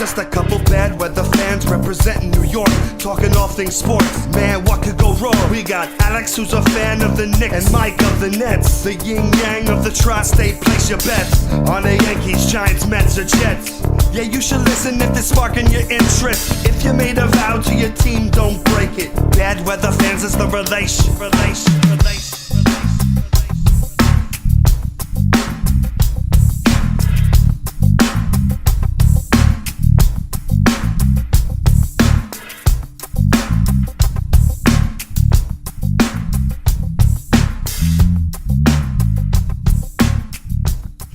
just a couple bad weather fans representing New York, talking all things sports. Man, what could go wrong? We got Alex, who's a fan of the Knicks, and Mike of the Nets. The yin-yang of the tri-state, place your bets on the Yankees, Giants, Mets, or Jets. Yeah, you should listen if it's sparking your interest. If you made a vow to your team, don't break it. Bad weather fans is the relation.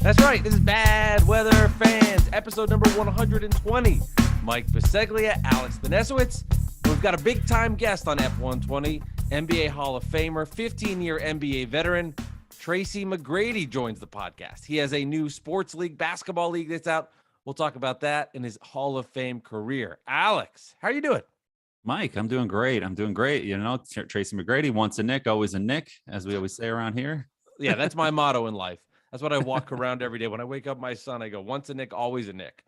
That's right. This is Bad Weather Fans, episode number 120. Mike Biseglia, Alex Benesowitz. We've got a big-time guest on F120, NBA Hall of Famer, 15-year NBA veteran, Tracy McGrady joins the podcast. He has a new sports league, basketball league that's out. We'll talk about that in his Hall of Fame career. Alex, how are you doing? Mike, I'm doing great. You know, Tracy McGrady, once a Nick, always a Nick, as we always say around here. Yeah, that's my motto in life. That's what I walk around every day. When I wake up my son, I go, once a Nick, always a Nick.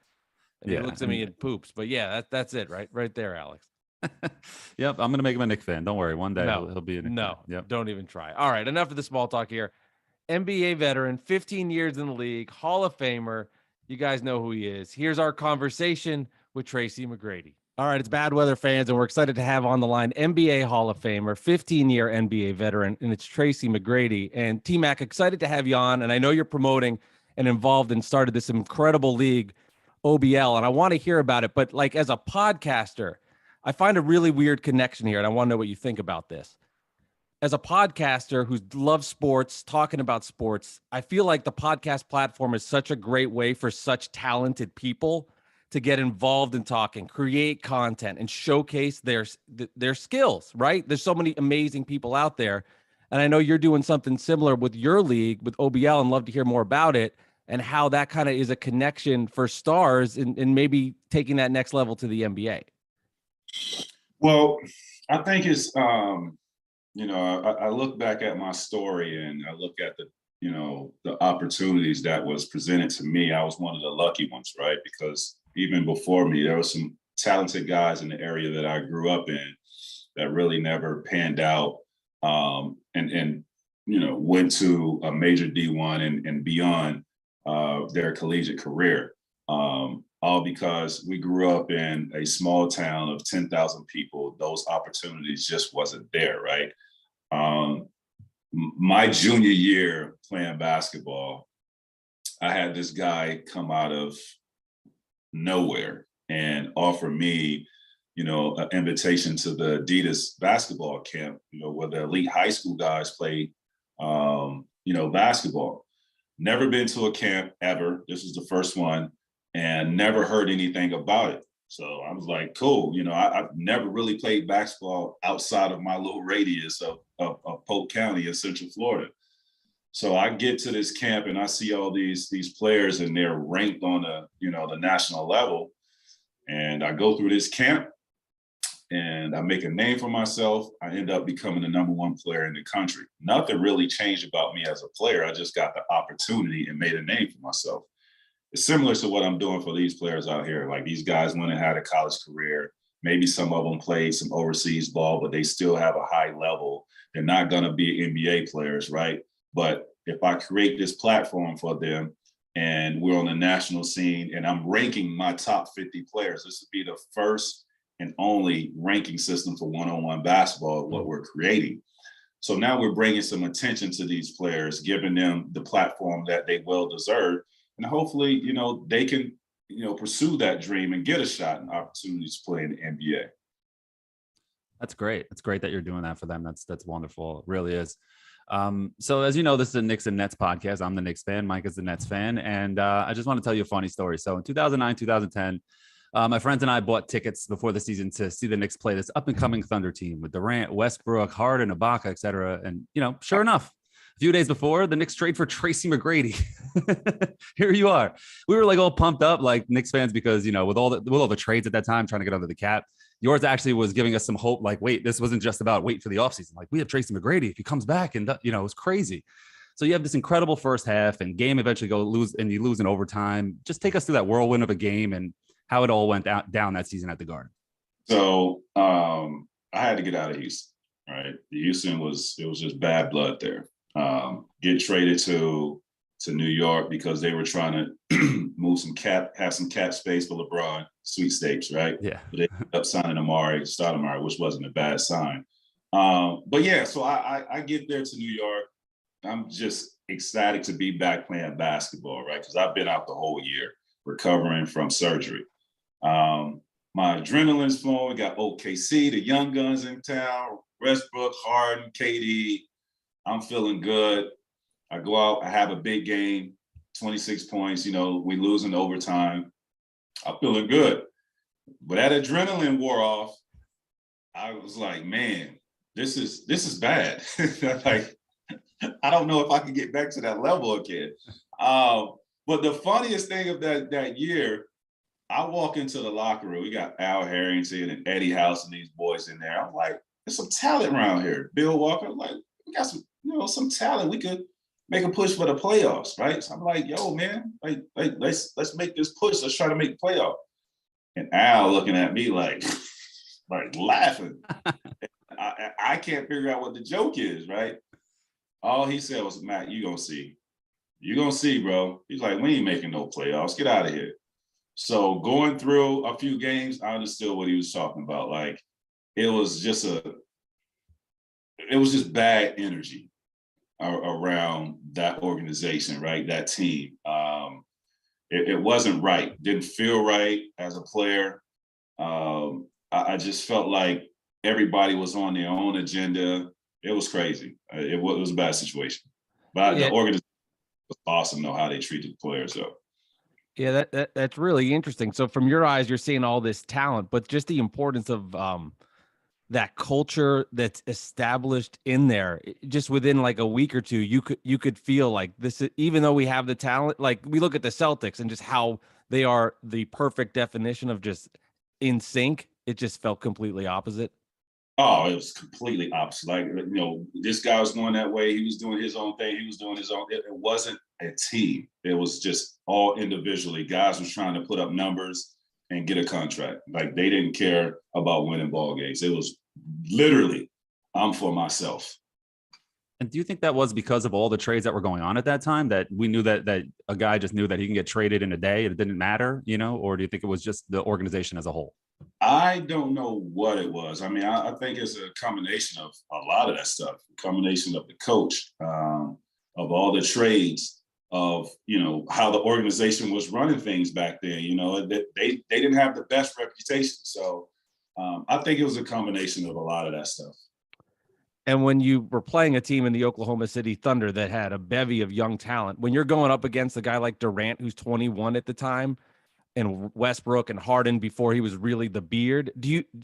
And he looks at me and poops. But yeah, that's it, right there, Alex. Yep, I'm going to make him a Nick fan. Don't worry. One day he'll be a Nick fan. Yep. Don't even try. All right, enough of the small talk here. NBA veteran, 15 years in the league, Hall of Famer. You guys know who he is. Here's our conversation with Tracy McGrady. All right, it's Bad Weather Fans, and we're excited to have on the line NBA Hall of Famer, 15-year NBA veteran, and it's Tracy McGrady. And T-Mac, excited to have you on, and I know you're promoting and involved and started this incredible league, OBL, and I want to hear about it. But like as a podcaster, I find a really weird connection here, and I want to know what you think about this. As a podcaster who loves sports, talking about sports, I feel like the podcast platform is such a great way for such talented people to get involved in talking, create content, and showcase their skills, right? There's so many amazing people out there. And I know you're doing something similar with your league, with OBL, and love to hear more about it and how that kind of is a connection for stars and maybe taking that next level to the NBA. Well, I think it's, I look back at my story and I look at the opportunities that was presented to me. I was one of the lucky ones, right? Because even before me, there were some talented guys in the area that I grew up in that really never panned out and went to a major D1 and beyond their collegiate career. All because we grew up in a small town of 10,000 people. Those opportunities just wasn't there, right? My junior year playing basketball, I had this guy come out of nowhere and offer me, an invitation to the Adidas basketball camp, where the elite high school guys play, basketball. Never been to a camp ever. This was the first one and never heard anything about it. So I was like, cool. I've never really played basketball outside of my little radius of Polk County in Central Florida. So I get to this camp and I see all these players and they're ranked on the national level. And I go through this camp and I make a name for myself. I end up becoming the number one player in the country. Nothing really changed about me as a player. I just got the opportunity and made a name for myself. It's similar to what I'm doing for these players out here. Like these guys went and had a college career. Maybe some of them played some overseas ball, but they still have a high level. They're not going to be NBA players, right? But if I create this platform for them and we're on the national scene and I'm ranking my top 50 players, this would be the first and only ranking system for one-on-one basketball, what we're creating. So now we're bringing some attention to these players, giving them the platform that they well deserve. And hopefully, they can, pursue that dream and get a shot and opportunities to play in the NBA. That's great. It's great that you're doing that for them. That's wonderful. It really is. So as you know, this is a Knicks and Nets podcast. I'm the Knicks fan. Mike is the Nets fan. And I just want to tell you a funny story. So in 2009, 2010, my friends and I bought tickets before the season to see the Knicks play this up and coming Thunder team with Durant, Westbrook, Harden, Ibaka, et cetera. And, sure enough, a few days before, the Knicks trade for Tracy McGrady. Here you are. We were like all pumped up like Knicks fans because, with all the trades at that time, trying to get under the cap. Yours actually was giving us some hope. Like, wait, this wasn't just about wait for the offseason. Like, we have Tracy McGrady if he comes back, and it was crazy. So you have this incredible first half, and game eventually you lose in overtime. Just take us through that whirlwind of a game and how it all went down that season at the Garden. So I had to get out of Houston. Right, Houston was just bad blood there. Get traded to New York because they were trying to have some cap space for LeBron sweepstakes, right? Yeah. But they ended up signing Stoudemire, which wasn't a bad sign. But yeah, so I get there to New York. I'm just ecstatic to be back playing basketball, right? Because I've been out the whole year recovering from surgery. My adrenaline's flowing. We got OKC, the young guns in town, Westbrook, Harden, KD. I'm feeling good. I go out, I have a big game, 26 points. You know, we lose in overtime. I'm feeling good. But that adrenaline wore off. I was like, man, this is bad. Like, I don't know if I can get back to that level again. But the funniest thing of that year, I walk into the locker room. We got Al Harrington and Eddie House and these boys in there. I'm like, there's some talent around here. Bill Walker, I'm like, we got some talent. We could make a push for the playoffs, right? So I'm like, yo, man, like let's make this push. Let's try to make the playoff. And Al looking at me like laughing. I can't figure out what the joke is, right? All he said was, Matt, you gonna see. You gonna see, bro. He's like, we ain't making no playoffs. Get out of here. So going through a few games, I understood what he was talking about. Like, it was just bad energy around that organization, right? That team. It wasn't right. Didn't feel right as a player. I just felt like everybody was on their own agenda. It was crazy. It was a bad situation. But the organization was awesome, though, how they treated the players, though. Yeah, that's really interesting. So from your eyes, you're seeing all this talent, but just the importance of that culture that's established in there. Just within like a week or two, you could feel like this. Even though we have the talent, like we look at the Celtics and just how they are the perfect definition of just in sync. It just felt completely opposite. Oh, it was completely opposite. Like, this guy was going that way. He was doing his own thing. He was doing his own. It wasn't a team. It was just all individually. Guys was trying to put up numbers and get a contract. Like, they didn't care about winning ball games. It was literally, I'm for myself. And do you think that was because of all the trades that were going on at that time, that we knew that a guy just knew that he can get traded in a day and it didn't matter, or do you think it was just the organization as a whole? I don't know what it was. I mean, I think it's a combination of a lot of that stuff, a combination of the coach, of all the trades, of, how the organization was running things back then. They didn't have the best reputation. So I think it was a combination of a lot of that stuff. And when you were playing a team in the Oklahoma City Thunder that had a bevy of young talent, when you're going up against a guy like Durant, who's 21 at the time, and Westbrook and Harden before he was really the beard,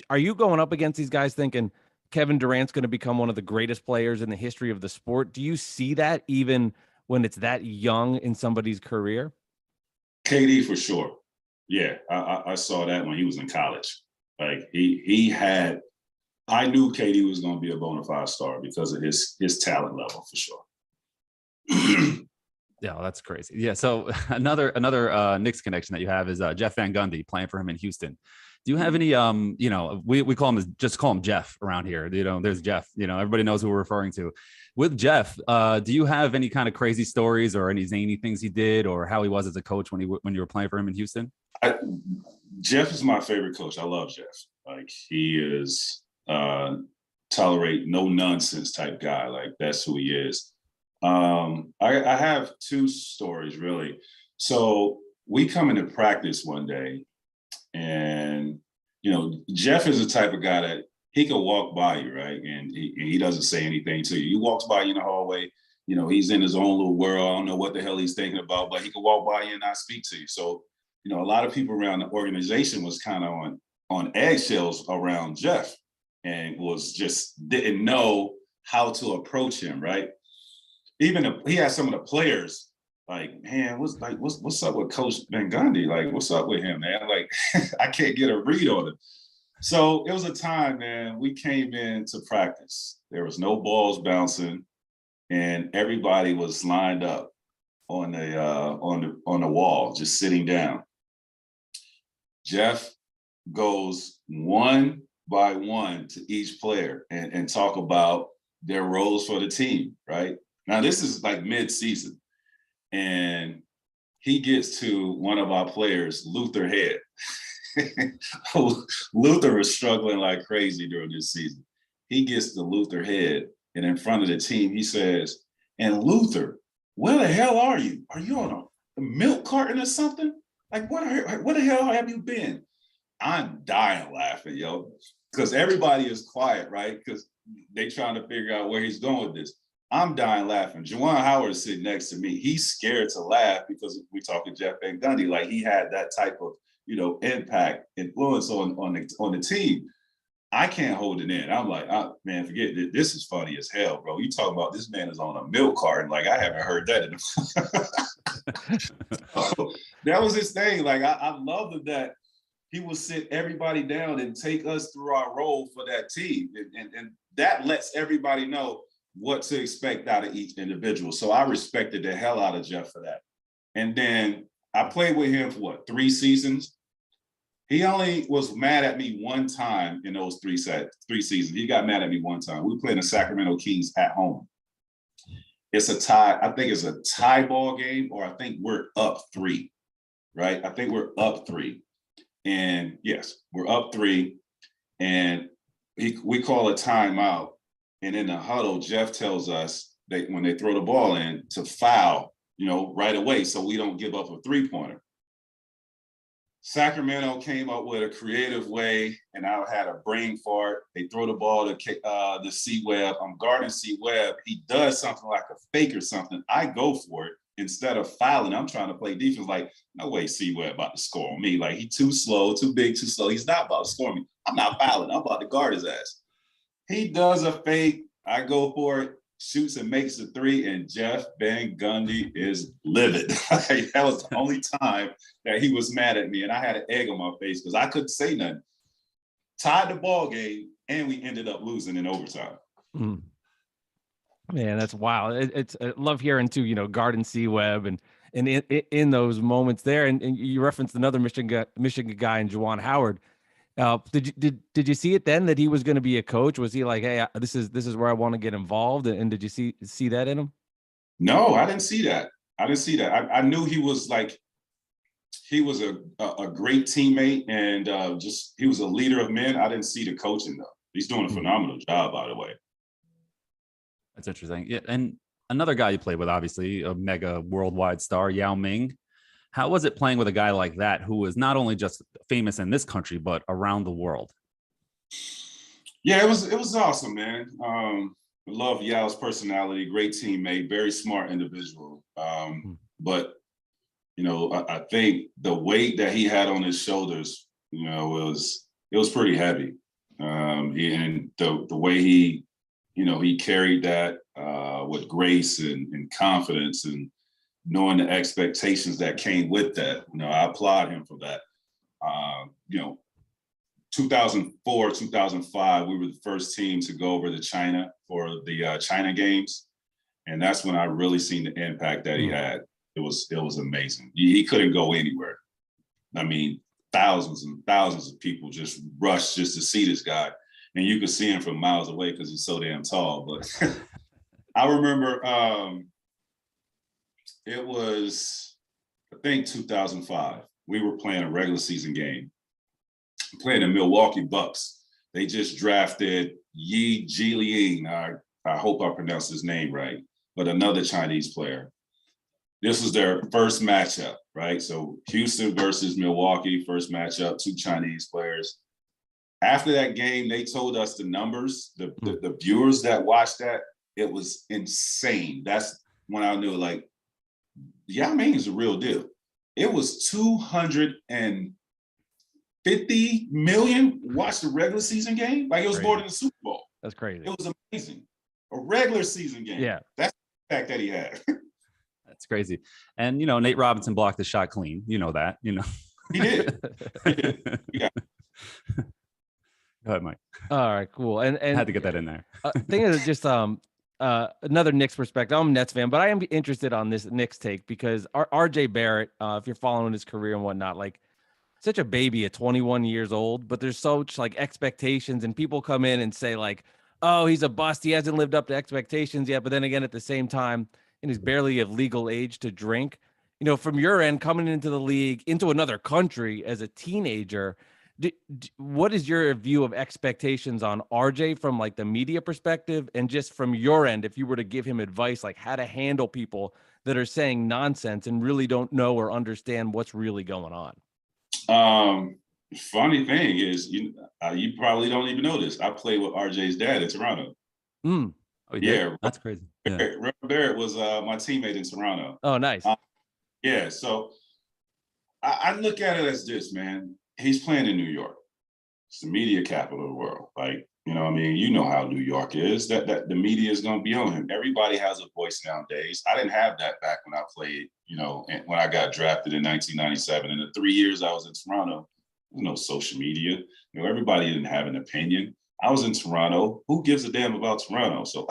are you going up against these guys thinking Kevin Durant's going to become one of the greatest players in the history of the sport? Do you see that even when it's that young in somebody's career? KD for sure. Yeah, I saw that when he was in college. Like, I knew KD was going to be a bona fide star because of his talent level for sure. Yeah, that's crazy. Yeah. So another Knicks connection that you have is Jeff Van Gundy, playing for him in Houston. Do you have any, we call him Jeff around here. There's Jeff, everybody knows who we're referring to. With Jeff, do you have any kind of crazy stories or any zany things he did or how he was as a coach when you were playing for him in Houston? Jeff is my favorite coach. I love Jeff. Like, he is tolerate no nonsense type guy. Like, that's who he is. I have two stories really. So we come into practice one day and, Jeff is the type of guy that he can walk by you, right? And he doesn't say anything to you. He walks by you in the hallway, he's in his own little world. I don't know what the hell he's thinking about, but he can walk by you and not speak to you. So, a lot of people around the organization was kind of on eggshells around Jeff and didn't know how to approach him, right? Even he had some of the players like, man, what's up with Coach Van Gundy? Like, what's up with him, man? Like, I can't get a read on him. So it was a time, man, we came into practice. There was no balls bouncing, and everybody was lined up on the wall, just sitting down. Jeff goes one by one to each player and talk about their roles for the team, right? Now, this is like mid-season, and he gets to one of our players, Luther Head. Luther was struggling like crazy during this season. He gets to Luther Head, and in front of the team, he says, "And Luther, where the hell are you? Are you on a milk carton or something? Like, where the hell have you been?" I'm dying laughing, yo, because everybody is quiet, right? Because they trying to figure out where he's going with this. I'm dying laughing. Juwan Howard is sitting next to me. He's scared to laugh because we talking Jeff Van Gundy, like he had that type of, impact, influence on the team. I can't hold it in. I'm like, man, forget it. This is funny as hell, bro. You talking about this man is on a milk carton? Like, I haven't heard that in so, that was his thing. Like, I love that he will sit everybody down and take us through our role for that team. And that lets everybody know what to expect out of each individual. So I respected the hell out of Jeff for that. And then I played with him for 3 seasons. He only was mad at me one time in those 3 seasons. He got mad at me one time. We were playing the Sacramento Kings at home. It's a tie. I think it's a tie ball game, or I think we're up 3, right? I think we're up 3. And yes, we're up 3. And we call a timeout. And in the huddle, Jeff tells us that when they throw the ball in, to foul, right away, so we don't give up a 3-pointer. Sacramento came up with a creative way, and I had a brain fart. They throw the ball to C-Webb. I'm guarding C-Webb. He does something like a fake or something. I go for it. Instead of fouling, I'm trying to play defense. Like, no way C-Webb about to score on me. Like, he's too slow, too big, too slow. He's not about to score me. I'm not fouling. I'm about to guard his ass. He does a fake. I go for it, shoots and makes a 3, and Jeff Van Gundy is livid. That was the only time that he was mad at me, and I had an egg on my face because I couldn't say nothing. Tied the ball game, and we ended up losing in overtime. Mm. Man, that's wild. I love hearing too, Garden C-Webb and in those moments there. And you referenced another Michigan guy in Juwan Howard. Did you see it then that he was going to be a coach? Was he like, hey, this is where I want to get involved? And did you see that in him? No, I didn't see that. I knew he was a great teammate, and he was a leader of men. I didn't see the coaching though. He's doing a phenomenal job, by the way. That's interesting. Yeah, and another guy you played with, obviously, a mega worldwide star, Yao Ming. How was it playing with a guy like that who is not only just famous in this country, but around the world? Yeah, it was awesome, man. I love Yao's personality, great teammate, very smart individual. But, I think the weight that he had on his shoulders, it was pretty heavy. And the way he carried that with grace and confidence, and knowing the expectations that came with that. I applaud him for that. 2004, 2005, we were the first team to go over to China for the China games. And that's when I really seen the impact that he had. It was amazing. He couldn't go anywhere. I mean, thousands and thousands of people just rushed just to see this guy. And you could see him from miles away because he's so damn tall. But I remember it was, I think, 2005. We were playing a regular season game, playing the Milwaukee Bucks. They just drafted Yi Jiling. I hope I pronounced his name right, but another Chinese player. This was their first matchup, right? So Houston versus Milwaukee, first matchup, 2 Chinese players. After that game, they told us the numbers, the viewers that watched that. It was insane. That's when I knew, like, Yao Ming is a real deal. It was 250 million watched the regular season game. Like, it was Crazy. More than the Super Bowl. That's crazy. It was amazing. A regular season game. Yeah. That's the fact that he had. That's crazy. And, Nate Robinson blocked the shot clean. You know that, He did. Yeah. Go ahead, Mike. All right, cool. And I had to get that in there. thing is just another Knicks perspective. I'm a Nets fan, but I am interested on this Knicks take because RJ Barrett, if you're following his career and whatnot, like such a baby at 21 years old, but there's so much like expectations, and people come in and say like, oh, he's a bust. He hasn't lived up to expectations yet. But then again, at the same time, and he's barely of legal age to drink. You know, from your end, coming into the league, into another country as a teenager, what is your view of expectations on RJ from like the media perspective, and just from your end, if you were to give him advice, like how to handle people that are saying nonsense and really don't know or understand what's really going on? Funny thing is, you probably don't even know this. I played with RJ's dad in Toronto. Mm. Oh, Yeah, that's crazy. Reverend Barrett was my teammate in Toronto. Oh, nice. Yeah, so I look at it as this, man. He's playing in New York. It's the media capital of the world. Like, you know what I mean? You know how New York is, that the media is going to be on him. Everybody has a voice nowadays. I didn't have that back when I played, you know, and when I got drafted in 1997. In the 3 years I was in Toronto, there was no social media. You know, everybody didn't have an opinion. I was in Toronto. Who gives a damn about Toronto? So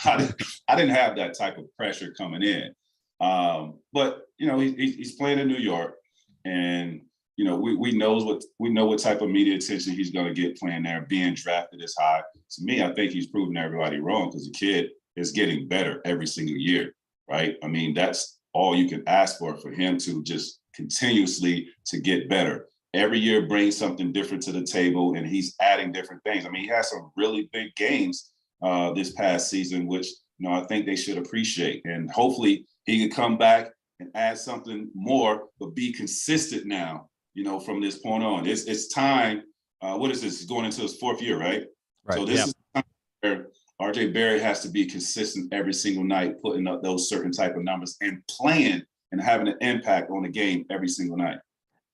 I didn't have that type of pressure coming in. But, you know, he's playing in New York, and you know, we know what type of media attention he's going to get playing there, being drafted as high. To me, I think he's proving everybody wrong, because the kid is getting better every single year, right? I mean, that's all you can ask for him to just continuously to get better. Every year brings something different to the table, and he's adding different things. I mean, he has some really big games this past season, which, you know, I think they should appreciate. And hopefully he can come back and add something more, but be consistent now. You know, from this point on, it's time. What is this? He's going into his fourth year, right? So this is time where RJ Barrett has to be consistent every single night, putting up those certain type of numbers and playing and having an impact on the game every single night.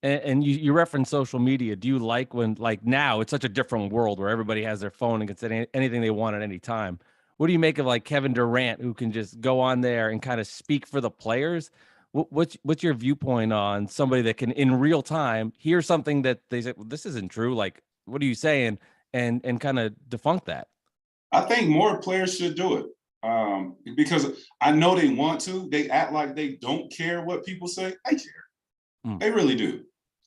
And you reference social media. Do you like when, like now, it's such a different world where everybody has their phone and can say anything they want at any time? What do you make of like Kevin Durant, who can just go on there and kind of speak for the players? What's your viewpoint on somebody that can in real time hear something that they say, well, this isn't true? Like, what are you saying? And kind of debunk that. I think more players should do it, because I know they want to. They act like they don't care what people say. I care. They really do.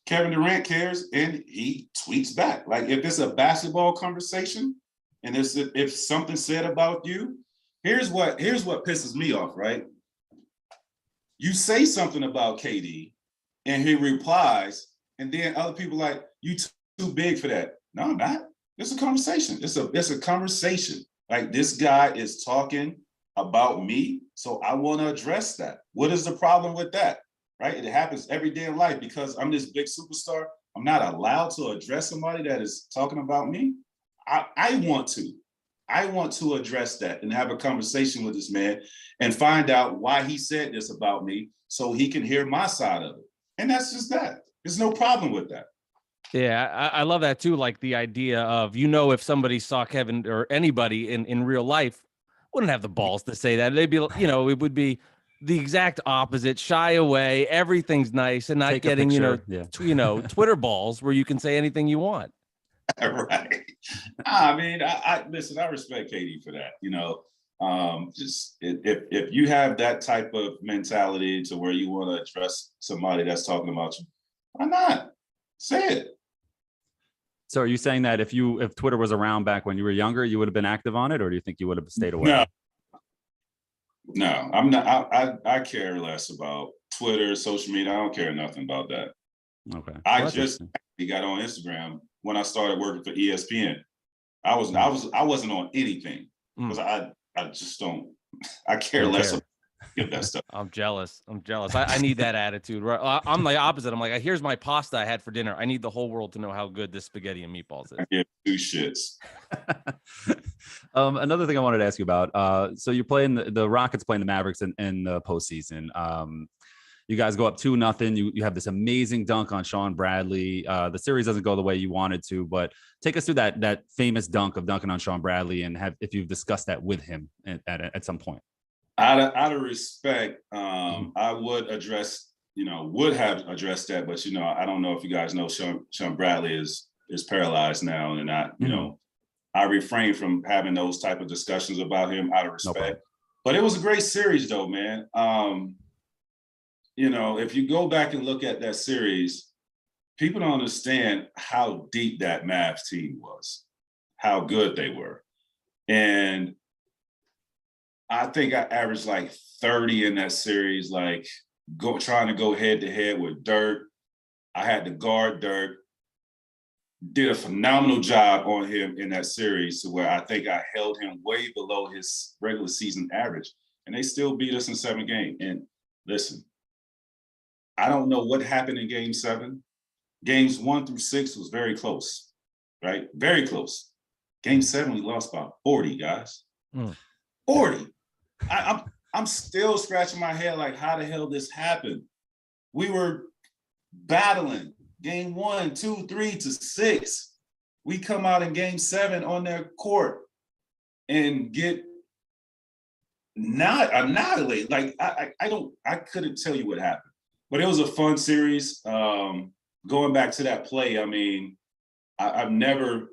Kevin Durant cares, and he tweets back. Like, if it's a basketball conversation and if something said about you, here's what pisses me off, right? You say something about KD, and he replies, and then other people like, you too big for that. No, I'm not. It's a conversation. It's a conversation. Like, this guy is talking about me, so I want to address that. What is the problem with that? Right? It happens every day in life. Because I'm this big superstar, I'm not allowed to address somebody that is talking about me. I want to address that and have a conversation with this man and find out why he said this about me, so he can hear my side of it. And that's just that. There's no problem with that. Yeah, I love that too. Like the idea of, you know, if somebody saw Kevin or anybody in real life, wouldn't have the balls to say that. They'd be, you know, it would be the exact opposite, shy away, everything's nice, and not Take a getting, picture. Twitter balls where you can say anything you want. Right. I mean, I listen, I respect KD for that. You know, just if you have that type of mentality to where you want to address somebody that's talking about you, why not? Say it. So are you saying that if Twitter was around back when you were younger, you would have been active on it, or do you think you would have stayed away? No, I'm not. I care less about Twitter, social media. I don't care nothing about that. Okay. I just got on Instagram when I started working for ESPN. I wasn't on anything because I just don't. I care less about that stuff. I'm jealous. I need that attitude. Right? I'm the opposite. I'm like, here's my pasta I had for dinner. I need the whole world to know how good this spaghetti and meatballs is. I give two shits. Another thing I wanted to ask you about. So you're playing the Rockets playing the Mavericks in the postseason. You guys go up 2-0. You have this amazing dunk on Sean Bradley. The series doesn't go the way you wanted to, but take us through that famous dunk of dunking on Sean Bradley, and if you've discussed that with him at some point. Out of respect, I would have addressed that, but I don't know if you guys know Sean Bradley is paralyzed now, and I refrain from having those type of discussions about him out of respect. But it was a great series, though, man. If you go back and look at that series, people don't understand how deep that Mavs team was, how good they were. And I think I averaged like 30 in that series, like trying to go head to head with Dirk. I had to guard Dirk. Did a phenomenal job on him in that series to where I think I held him way below his regular season average. And they still beat us in 7 games. And listen, I don't know what happened in game 7. Games 1 through 6 was very close, right? Very close. Game 7, we lost by 40, guys. 40. I'm still scratching my head like, how the hell this happened? We were battling game 1, 2, 3 to 6. We come out in game 7 on their court and get not annihilated. Like I couldn't tell you what happened, but it was a fun series. Going back to that play, I mean, I've never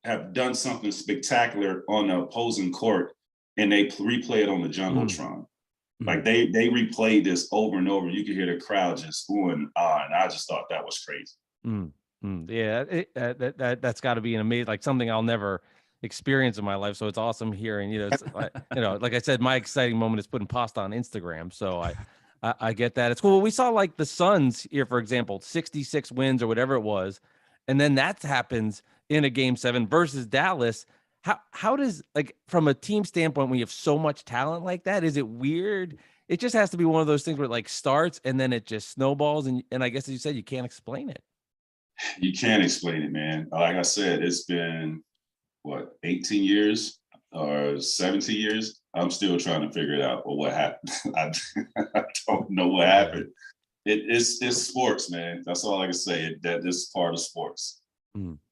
have done something spectacular on the opposing court and they replay it on the Jumbotron. Like they replayed this over and over. You could hear the crowd just ooh and ah, and I just thought that was crazy. Yeah, that's got to be an amazing, like something I'll never experience in my life. So it's awesome hearing. It's like I said, my exciting moment is putting pasta on Instagram. So I get that. It's cool. We saw like the Suns here, for example, 66 wins or whatever it was, and then that happens in a game 7 versus Dallas. How does, like, from a team standpoint, when you have so much talent like that, is it weird? It just has to be one of those things where it like starts and then it just snowballs. And I guess, as you said, you can't explain it. You can't explain it, man. Like I said, it's been, 18 years or 17 years? I'm still trying to figure it out. Well, what happened? I don't know what happened. It's sports, man. That's all I can say. That this is part of sports.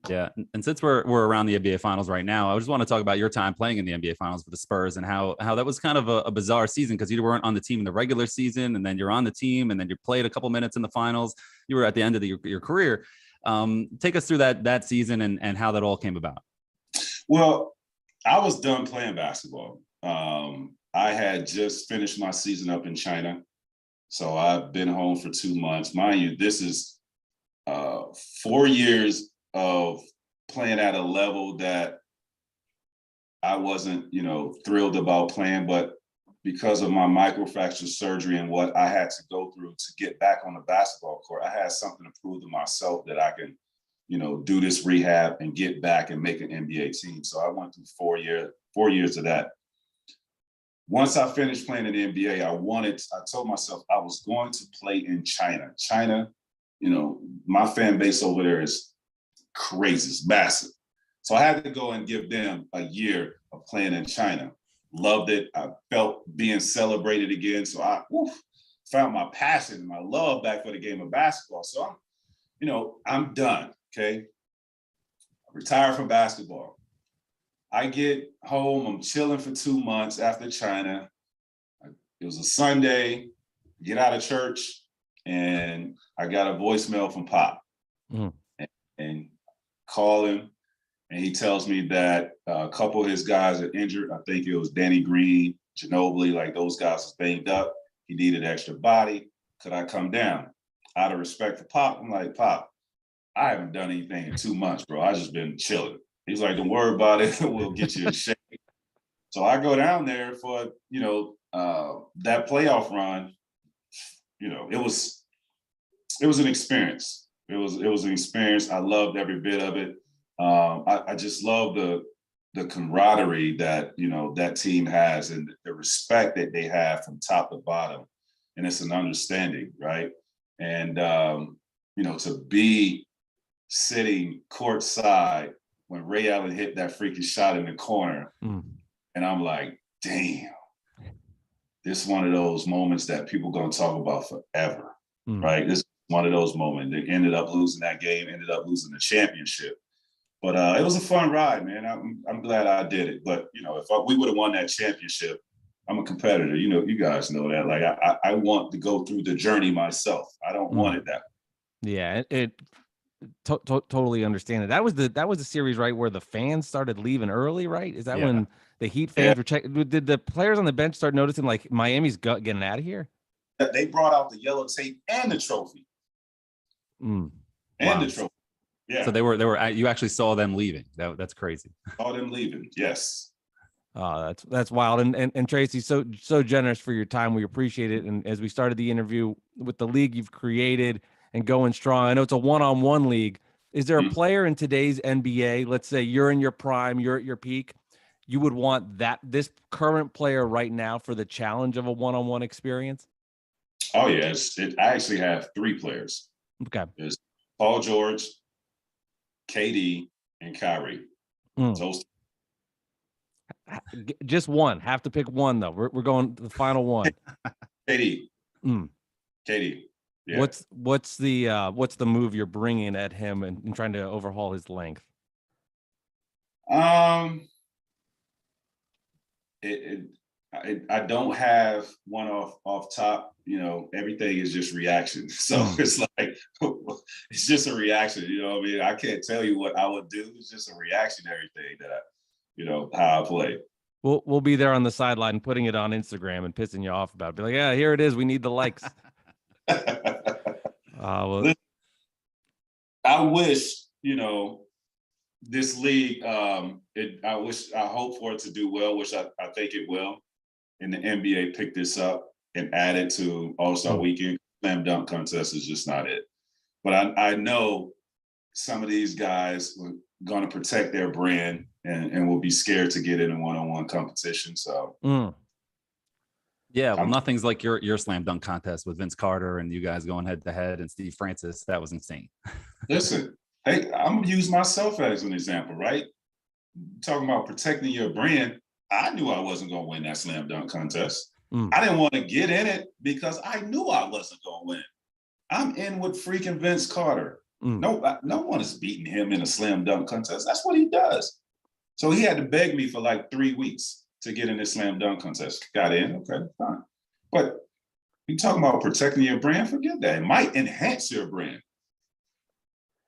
Yeah, and since we're around the NBA Finals right now, I just want to talk about your time playing in the NBA Finals for the Spurs and how that was kind of a bizarre season because you weren't on the team in the regular season, and then you're on the team, and then you played a couple minutes in the finals. You were at the end of your career. Take us through that season and how that all came about. Well, I was done playing basketball. I had just finished my season up in China, so I've been home for 2 months. Mind you, this is 4 years of playing at a level that I wasn't, thrilled about playing, but because of my microfracture surgery and what I had to go through to get back on the basketball court, I had something to prove to myself that I can, do this rehab and get back and make an NBA team. So I went through 4 years of that. Once I finished playing in the NBA, I told myself I was going to play in China. China, my fan base over there is crazy, it's massive. So I had to go and give them a year of playing in China. Loved it. I felt being celebrated again. So I found my passion, my love back for the game of basketball. So I'm done, okay? I retired from basketball. I get home, I'm chilling for 2 months after China. It was a Sunday, get out of church, and I got a voicemail from Pop. And call him, and he tells me that a couple of his guys are injured. I think it was Danny Green, Ginobili, like those guys was banged up. He needed extra body. Could I come down? Out of respect for Pop, I'm like, Pop, I haven't done anything in 2 months, bro. I just been chilling. He's like, don't worry about it. We'll get you in shape. So I go down there for, that playoff run. It was an experience. It was an experience. I loved every bit of it. I just love the camaraderie that that team has and the respect that they have from top to bottom, and it's an understanding, right? And to be sitting courtside when Ray Allen hit that freaking shot in the corner, and I'm like, damn, this is one of those moments that people gonna talk about forever, right? This one of those moments. They ended up losing that game, ended up losing the championship. But it was a fun ride, man. I'm glad I did it. But, if we would have won that championship, I'm a competitor. You guys know that. Like, I want to go through the journey myself. I don't want it that way. Yeah, totally understand it. That was the series, right, where the fans started leaving early, right? Is that when the Heat fans were checking? Did the players on the bench start noticing, like, Miami's getting out of here? They brought out the yellow tape and the trophy. and Wow. the trophy. Yeah. So you actually saw them leaving. That's crazy. Saw them leaving. Yes. That's wild. And Tracy, so generous for your time. We appreciate it. And as we started the interview with the league you've created and going strong, I know it's a one-on-one league. Is there a player in today's NBA, let's say you're in your prime, you're at your peak, you would want this current player right now for the challenge of a one-on-one experience? Oh, yes. I actually have 3 players. Okay. There's Paul George, KD, and Kyrie. Those Just one. Have to pick one though. We're going to the final one. KD. KD. Yeah. What's the move you're bringing at him and trying to overhaul his length? I don't have one off top. Everything is just reaction. So it's like it's just a reaction. You know what I mean? I can't tell you what I would do. It's just a reactionary thing that how I play. We'll be there on the sideline putting it on Instagram and pissing you off about it. Be like, yeah, here it is. We need the likes. I wish, this league, I hope for it to do well, which I think it will. And the NBA pick this up and add it to All-Star Weekend. Slam dunk contest is just not it. But I know some of these guys are going to protect their brand and will be scared to get in a one-on-one competition. So yeah, well, nothing's like your slam dunk contest with Vince Carter and you guys going head to head and Steve Francis. That was insane. Listen, hey, I'm gonna use myself as an example, right? Talking about protecting your brand. I knew I wasn't gonna win that slam dunk contest. I didn't want to get in it because I knew I wasn't gonna win. I'm in with freaking Vince Carter. No one is beating him in a slam dunk contest. That's what he does. So he had to beg me for like 3 weeks to get in this slam dunk contest. Got in, okay, fine. But you talking about protecting your brand, forget that. It might enhance your brand.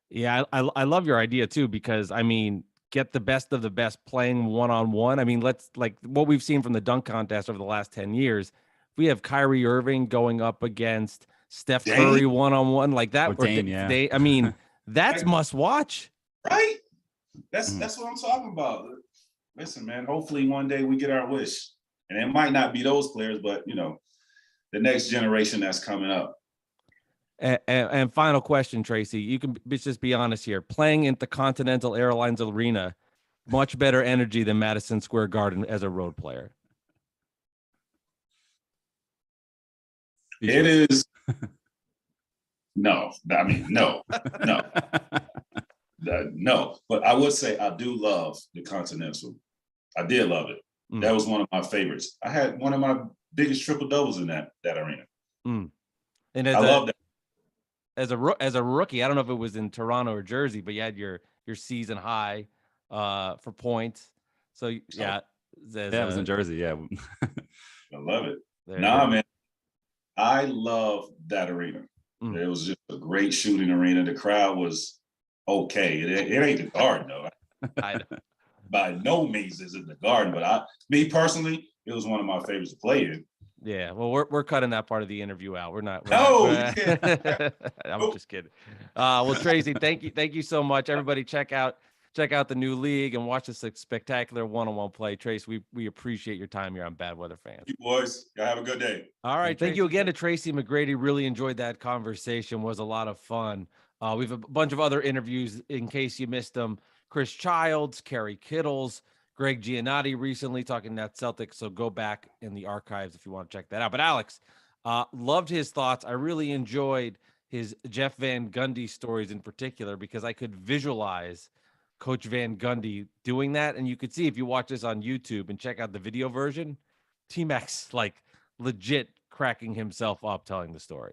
Yeah, I love your idea too, because I mean, get the best of the best playing one-on-one. I mean, let's like what we've seen from the dunk contest over the last 10 years. We have Kyrie Irving going up against Steph Curry one-on-one like that. I mean, that's must watch. Right? That's what I'm talking about. Listen, man, hopefully one day we get our wish. And it might not be those players, but the next generation that's coming up. And final question, Tracy, you can just be honest here. Playing in the Continental Airlines Arena, much better energy than Madison Square Garden as a road player. It is. No, I mean, no. No, but I would say I do love the Continental. I did love it. That was one of my favorites. I had one of my biggest triple doubles in that arena. And I love that. As a rookie, I don't know if it was in Toronto or Jersey, but you had your season high for points. So yeah, it was in Jersey. Yeah, I love it. Man, I love that arena. It was just a great shooting arena. The crowd was okay. It ain't the Garden though. I know. By no means is it the Garden, but me personally, it was one of my favorites to play in. Yeah, well, we're cutting that part of the interview out. I'm just kidding. Well, Tracy, thank you so much. Everybody, check out the new league and watch this spectacular one-on-one play. Tracy, we appreciate your time here on Bad Weather Fans. You boys, y'all have a good day. All right, thank you again to Tracy McGrady. Really enjoyed that conversation. Was a lot of fun. We have a bunch of other interviews in case you missed them. Chris Childs, Kerry Kittles, Greg Giannotti recently talking that Celtics. So go back in the archives if you want to check that out. But Alex, loved his thoughts. I really enjoyed his Jeff Van Gundy stories in particular because I could visualize Coach Van Gundy doing that. And you could see if you watch this on YouTube and check out the video version, T-Max like legit cracking himself up telling the story.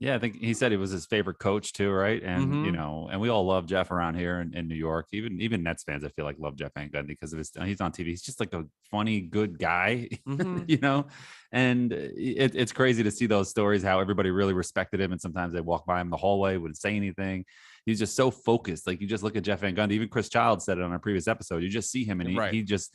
Yeah, I think he said he was his favorite coach too, right? And and we all love Jeff around here in New York. Even Nets fans, I feel like, love Jeff Van Gundy because of he's on TV. He's just like a funny, good guy, And it's crazy to see those stories how everybody really respected him, and sometimes they walk by him in the hallway, wouldn't say anything. He's just so focused. Like you just look at Jeff Van Gundy. Even Chris Childs said it on our previous episode. You just see him, and he just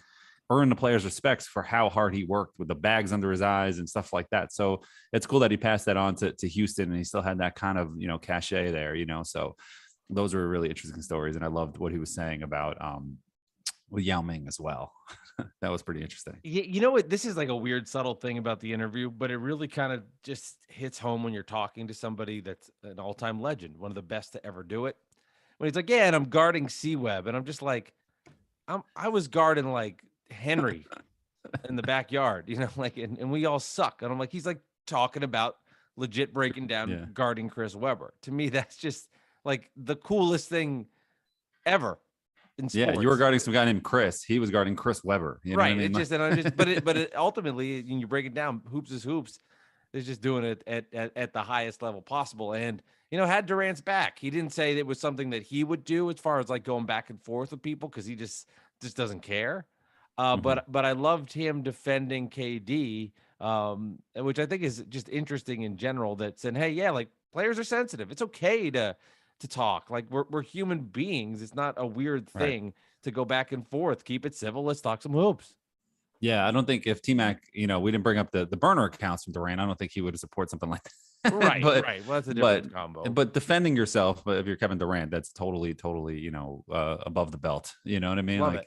earn the players' respects for how hard he worked with the bags under his eyes and stuff like that. So it's cool that he passed that on to Houston, and he still had that kind of, cachet there, so those were really interesting stories. And I loved what he was saying about with Yao Ming as well. That was pretty interesting. You know what? This is like a weird, subtle thing about the interview, but it really kind of just hits home when you're talking to somebody that's an all-time legend, one of the best to ever do it. When he's like, "Yeah, and I'm guarding C-Web," and I'm just like, I was guarding like Henry in the backyard, like, and we all suck. And I'm like, he's like talking about legit breaking down guarding Chris Webber. To me, that's just like the coolest thing ever. Yeah, you were guarding some guy named Chris. He was guarding Chris Webber. You know right. What I mean? It just, and I just, but it ultimately, when you break it down, hoops is hoops. They're just doing it at the highest level possible. And, had Durant's back. He didn't say it was something that he would do as far as like going back and forth with people, because he just doesn't care. But I loved him defending KD, which I think is just interesting in general, that saying, hey, yeah, like players are sensitive. It's okay to talk. Like we're human beings. It's not a weird thing to go back and forth. Keep it civil. Let's talk some hoops. Yeah, I don't think if T-Mac, we didn't bring up the burner accounts from Durant, I don't think he would support something like that. Right, right. Well, that's a different combo. But defending yourself, if you're Kevin Durant, that's totally, above the belt. You know what I mean? Love like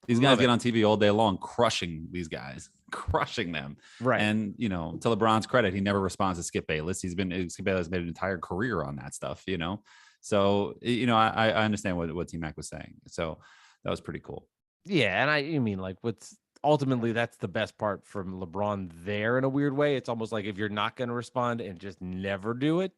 these guys get on TV all day long, crushing these guys, crushing them. Right. And to LeBron's credit, he never responds to Skip Bayless. Skip Bayless made an entire career on that stuff. So I understand what T-Mac was saying. So that was pretty cool. Yeah, and I mean, like, what's ultimately that's the best part from LeBron there in a weird way. It's almost like if you're not going to respond and just never do it,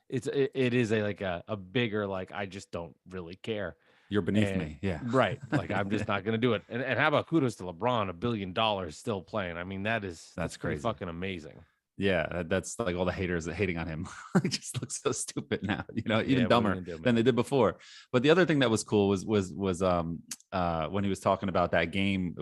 it is a bigger, like, I just don't really care. You're beneath me. Yeah. Right. Like, I'm just not going to do it. And how about kudos to LeBron, $1 billion still playing? I mean, that's crazy. Fucking amazing. Yeah, that's like all the haters that hating on him. It just looks so stupid now, even dumber than they did before. But the other thing that was cool was when he was talking about that game,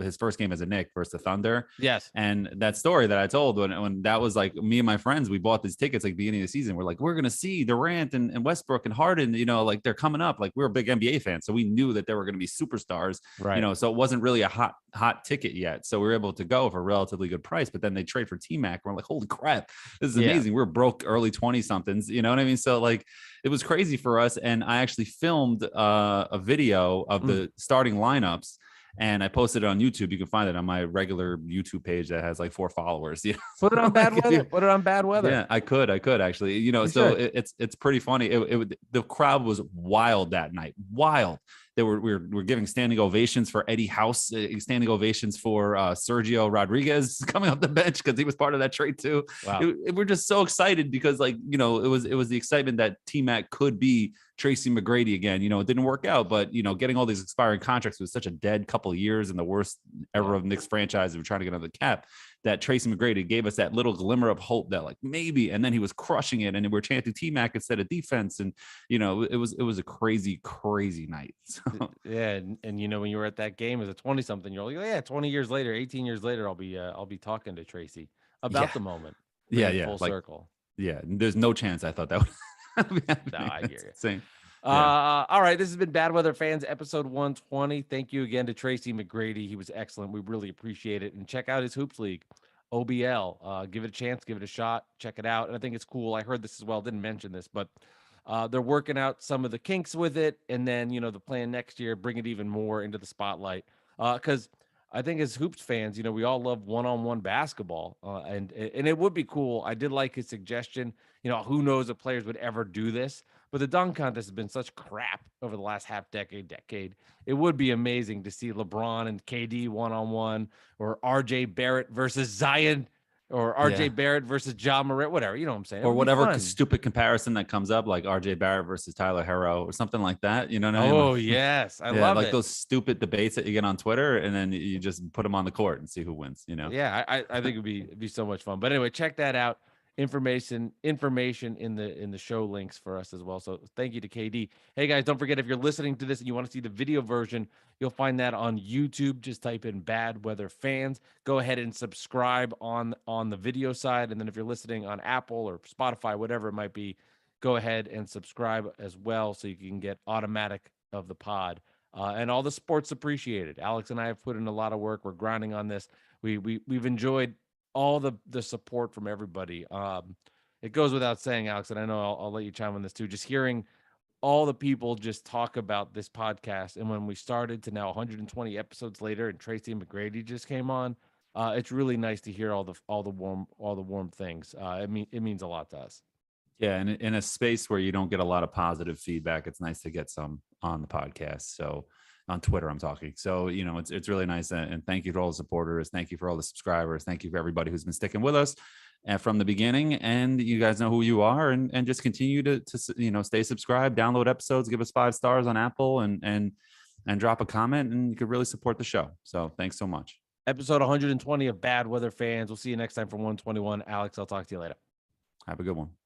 his first game as a Knick versus the Thunder. Yes. And that story that I told when that was like me and my friends, we bought these tickets like beginning of the season. We're like, we're gonna see Durant and Westbrook and Harden, like they're coming up. Like we're big NBA fans, so we knew that they were gonna be superstars. Right. So it wasn't really a hot ticket yet. So we were able to go for a relatively good price. But then they trade for T-Mac. We're like, holy crap, this is amazing. We're broke early 20 somethings, you know what I mean? So like it was crazy for us. And I actually filmed a video of the starting lineups, and I posted it on YouTube. You can find it on my regular YouTube page that has like 4 followers. Put it on bad weather. Put it on bad weather. Yeah, I could actually, it's pretty funny. The crowd was wild that night. Wild. We were giving standing ovations for Eddie House, standing ovations for Sergio Rodriguez coming off the bench because he was part of that trade too. Wow. We're just so excited because it was the excitement that T-Mac could be Tracy McGrady again. It didn't work out, but getting all these expiring contracts was such a dead couple of years in the worst ever of Knicks franchise. We were trying to get on the cap. That Tracy McGrady gave us that little glimmer of hope that like maybe, and then he was crushing it, and we're chanting T-Mac instead of defense, and it was a crazy night. So. Yeah, and when you were at that game as a 20-something, you're like, 20 years later, 18 years later, I'll be talking to Tracy about the moment. Full circle. Yeah, there's no chance I thought that would. No, I hear you. Same. All right, this has been Bad Weather Fans, episode 120. Thank you again to Tracy McGrady. He was excellent. We really appreciate it. And check out his Hoops League, OBL. Give it a chance, give it a shot, check it out. And I think it's cool. I heard this as well, didn't mention this, but they're working out some of the kinks with it. And then, the plan next year, bring it even more into the spotlight. Because I think as Hoops fans, we all love one-on-one basketball. And it would be cool. I did like his suggestion. Who knows if players would ever do this? But the dunk contest has been such crap over the last decade. It would be amazing to see LeBron and KD one-on-one, or RJ Barrett versus Zion, or RJ Barrett versus Ja Morant, whatever. You know what I'm saying? Or whatever stupid comparison that comes up, like RJ Barrett versus Tyler Hero or something like that. You know what I mean? Oh, yes. I love it. Those stupid debates that you get on Twitter, and then you just put them on the court and see who wins, Yeah, I think it'd be so much fun. But anyway, check that out. Information in the show links for us as well. So thank you to KD. Hey guys, don't forget, if you're listening to this and you want to see the video version, you'll find that on YouTube. Just type in Bad Weather Fans. Go ahead and subscribe on the video side. And then if you're listening on Apple or Spotify, whatever it might be, go ahead and subscribe as well so you can get automatic of the pod and all the sports appreciated. Alex and I have put in a lot of work. We're grinding on this. We've enjoyed all the support from everybody. It goes without saying, Alex, and I know I'll let you chime on this too. Just hearing all the people just talk about this podcast, and when we started to now 120 episodes later, and Tracy McGrady just came on, it's really nice to hear all the warm things. It means a lot to us. Yeah, and in a space where you don't get a lot of positive feedback, it's nice to get some on the podcast. So on Twitter, I'm talking. So, it's really nice. And thank you to all the supporters. Thank you for all the subscribers. Thank you for everybody who's been sticking with us from the beginning. And you guys know who you are, and just continue to stay subscribed, download episodes, give us 5 stars on Apple, and drop a comment, and you could really support the show. So thanks so much. Episode 120 of Bad Weather Fans. We'll see you next time for 121. Alex, I'll talk to you later. Have a good one.